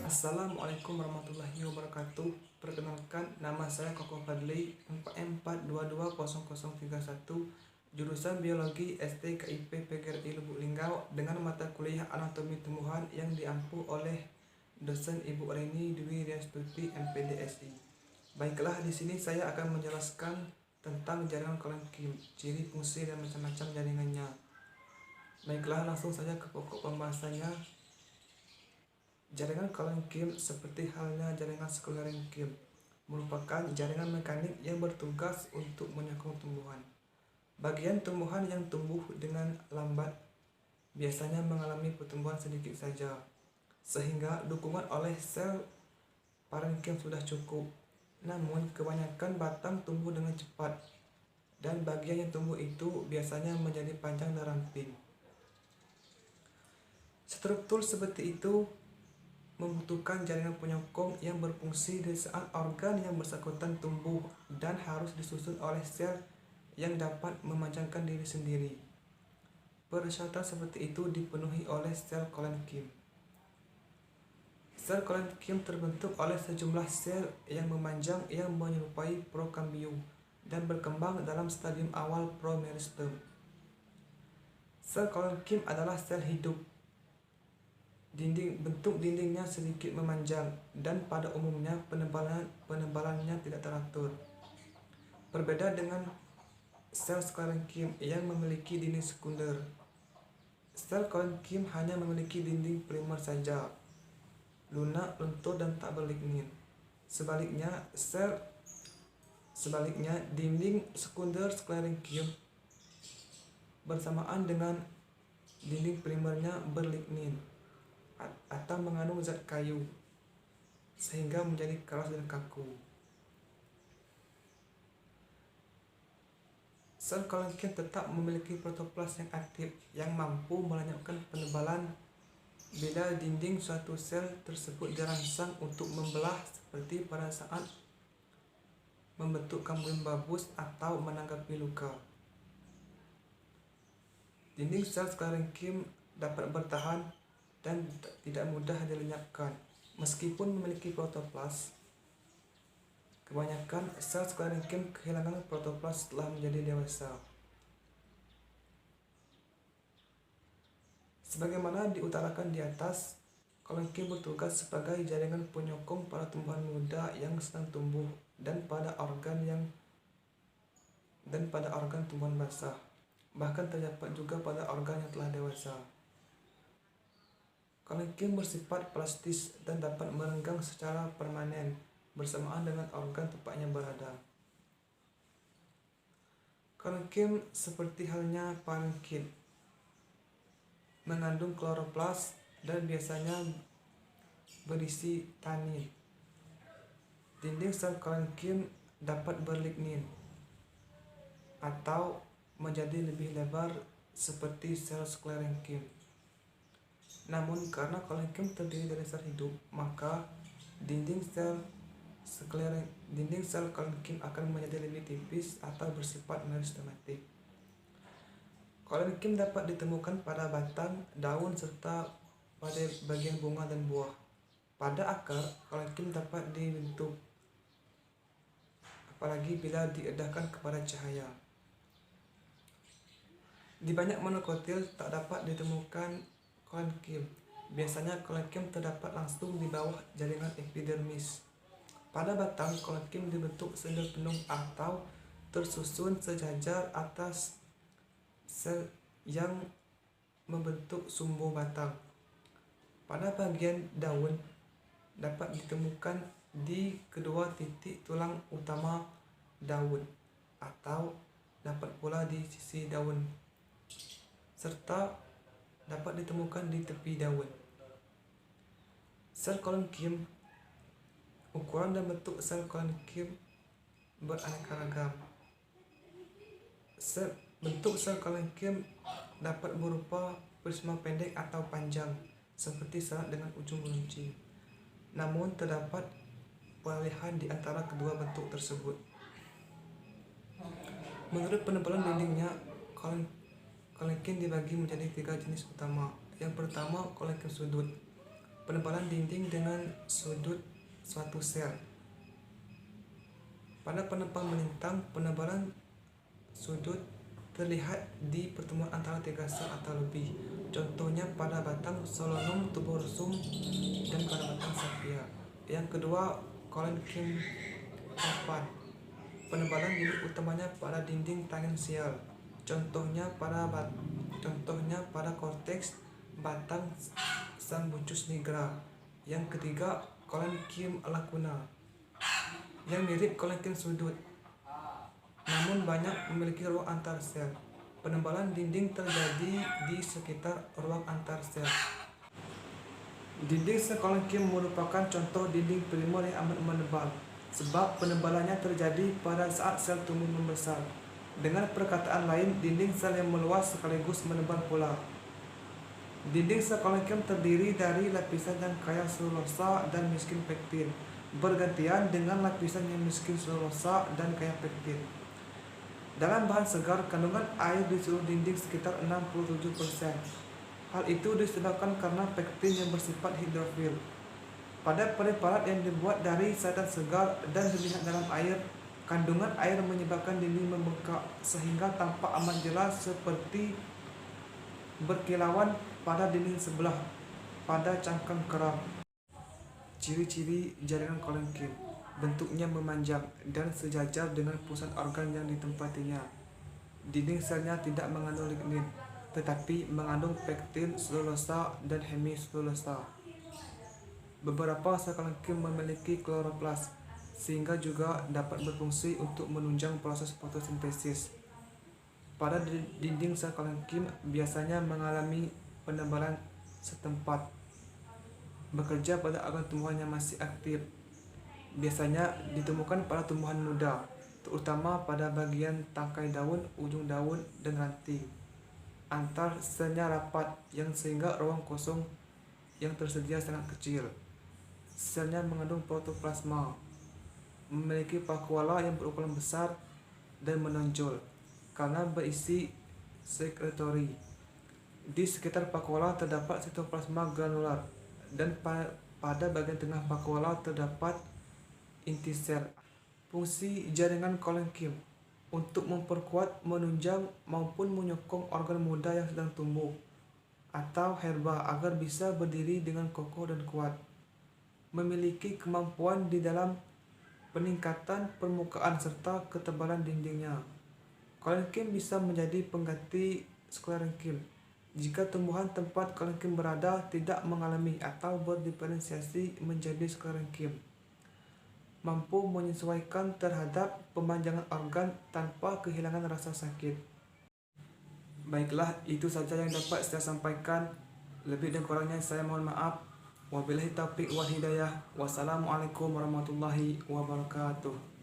Assalamualaikum warahmatullahi wabarakatuh. Perkenalkan, nama saya Koko Fadli, 44220031, jurusan Biologi STKIP PGRI Lubuk Linggau, dengan mata kuliah Anatomi Tumbuhan yang diampu oleh dosen Ibu Reni Dwi Riastuti MPDSI. Baiklah, di sini saya akan menjelaskan tentang jaringan kolenkim, ciri, fungsi, dan macam-macam jaringannya. Baiklah, langsung saja ke pokok pembahasannya. Jaringan kolenkim seperti halnya jaringan sklerenkim merupakan jaringan mekanik yang bertugas untuk menyokong tumbuhan. Bagian tumbuhan yang tumbuh dengan lambat biasanya mengalami pertumbuhan sedikit saja, sehingga dukungan oleh sel parenkim sudah cukup. Namun kebanyakan batang tumbuh dengan cepat, dan bagian yang tumbuh itu biasanya menjadi panjang dan ramping. Struktur seperti itu membutuhkan jaringan penyokong yang berfungsi di saat organ yang bersangkutan tumbuh dan harus disusun oleh sel yang dapat memanjangkan diri sendiri. Persyaratan seperti itu dipenuhi oleh sel kolenkim. Sel kolenkim terbentuk oleh sejumlah sel yang memanjang yang menyerupai prokambium dan berkembang dalam stadium awal promeristem. Sel kolenkim adalah sel hidup. Bentuk dindingnya sedikit memanjang dan pada umumnya penebalannya tidak teratur. Berbeda dengan sel sklerenkim yang memiliki dinding sekunder. Sel kolenkim hanya memiliki dinding primer saja, lunak, lentur, dan tak berlignin. Sebaliknya, dinding sekunder sklerenkim bersamaan dengan dinding primernya berlignin atau mengandung zat kayu, sehingga menjadi keras dan kaku. Sel kolenkim tetap memiliki protoplas yang aktif yang mampu melenyapkan penebalan bila dinding suatu sel tersebut dirangsang untuk membelah, seperti pada saat membentuk kambium babus atau menanggapi luka. Dinding sel sklerenkim dapat bertahan dan tidak mudah dilenyapkan. Meskipun memiliki protoplas, kebanyakan sel sklerenkim kehilangan protoplas setelah menjadi dewasa. Sebagaimana diutarakan di atas, kolenkim bertugas sebagai jaringan penyokong pada tumbuhan muda yang sedang tumbuh dan pada organ tumbuhan basah. Bahkan terdapat juga pada organ yang telah dewasa. Kolenkim bersifat plastis dan dapat merenggang secara permanen bersamaan dengan organ tempatnya berada. Kolenkim seperti halnya parenkim mengandung kloroplas dan biasanya berisi tanin. Dinding sel kolenkim dapat berlignin atau menjadi lebih lebar seperti sel sklerenkim. Namun karena kolenkim terdiri dari sel hidup, maka dinding sel kolenkim akan menjadi lebih tipis atau bersifat meristematik. Kolenkim dapat ditemukan pada batang, daun, serta pada bagian bunga dan buah. Pada akar, kolenkim dapat dibentuk, apalagi bila diedahkan kepada cahaya. Di banyak monokotil tak dapat ditemukan kolenkim. Biasanya kolenkim terdapat langsung di bawah jaringan epidermis. Pada batang, kolenkim dibentuk sehingga penuh atau tersusun sejajar atas sel yang membentuk sumbu batang. Pada bagian daun, dapat ditemukan di kedua titik tulang utama daun, atau dapat pula di sisi daun, serta dapat ditemukan di tepi daun. Sel kolenkim, ukuran dan bentuk sel kolenkim beraneka ragam. Bentuk sel kolenkim dapat berupa prisma pendek atau panjang, seperti serat dengan ujung meruncing. Namun terdapat peralihan di antara kedua bentuk tersebut. Menurut penebalan dindingnya, kolenkim dibagi menjadi 3 jenis utama. Yang pertama, kolenkim sudut. Penebalan dinding dengan sudut suatu sel. Pada penempang melintang, penebalan sudut terlihat di pertemuan antara tiga sel atau lebih. Contohnya pada batang Solanum tuberosum dan pada batang Sapphire. Yang kedua, Collenchyme papan. Penebalan dinding utamanya pada dinding tangensial. Contohnya pada korteks batang Sambucus nigra. Yang ketiga, Collenchyme lacuna, yang mirip Collenchyme sudut, namun banyak memiliki ruang antar sel. Penebalan dinding terjadi di sekitar ruang antar sel. Dinding sel Collenchyme merupakan contoh dinding primer yang amat menebal, sebab penebalannya terjadi pada saat sel tumbuh membesar. Dengan perkataan lain, dinding sel yang meluas sekaligus menebal pula. Dinding sel Collenchyme terdiri dari lapisan yang kaya selulosa dan miskin pektin, bergantian dengan lapisan yang miskin selulosa dan kaya pektin. Dalam bahan segar, kandungan air di seluruh dinding sekitar 67%. Hal itu disebabkan karena pektin yang bersifat hidrofil. Pada preparat yang dibuat dari sayatan segar dan dilihat dalam air, kandungan air menyebabkan dinding membengkak sehingga tampak amat jelas seperti berkilauan pada dinding sebelah pada cangkang kerang. Ciri-ciri jaringan Collenchyme: bentuknya memanjang dan sejajar dengan pusat organ yang ditempatinya. Dinding selnya tidak mengandung lignin, tetapi mengandung pektin, selulosa, dan hemiselulosa. Beberapa sel Collenchyme memiliki kloroplas, sehingga juga dapat berfungsi untuk menunjang proses fotosintesis. Pada dinding sel Collenchyme biasanya mengalami penebalan setempat, bekerja pada organ tumbuhan yang masih aktif. Biasanya ditemukan pada tumbuhan muda, terutama pada bagian tangkai daun, ujung daun, dan ranting. Antar selnya rapat, yang sehingga ruang kosong yang tersedia sangat kecil. Selnya mengandung protoplasma, memiliki vakuola yang berukuran besar dan menonjol karena berisi sekretory. Di sekitar vakuola terdapat sitoplasma granular, dan pada bagian tengah vakuola terdapat inti sel. Fungsi jaringan Collenchyme untuk memperkuat, menunjang, maupun menyokong organ muda yang sedang tumbuh atau herba agar bisa berdiri dengan kokoh dan kuat. Memiliki kemampuan di dalam peningkatan permukaan serta ketebalan dindingnya. Collenchyme bisa menjadi pengganti Sclerenchyme jika tumbuhan tempat Collenchyme berada tidak mengalami atau berdiferensiasi menjadi Sclerenchyme. Mampu menyesuaikan terhadap pemanjangan organ tanpa kehilangan rasa sakit. Baiklah, itu saja yang dapat saya sampaikan. Lebih dan kurangnya saya mohon maaf. Wabillahi taufiq wal hidayah. Wassalamualaikum warahmatullahi wabarakatuh.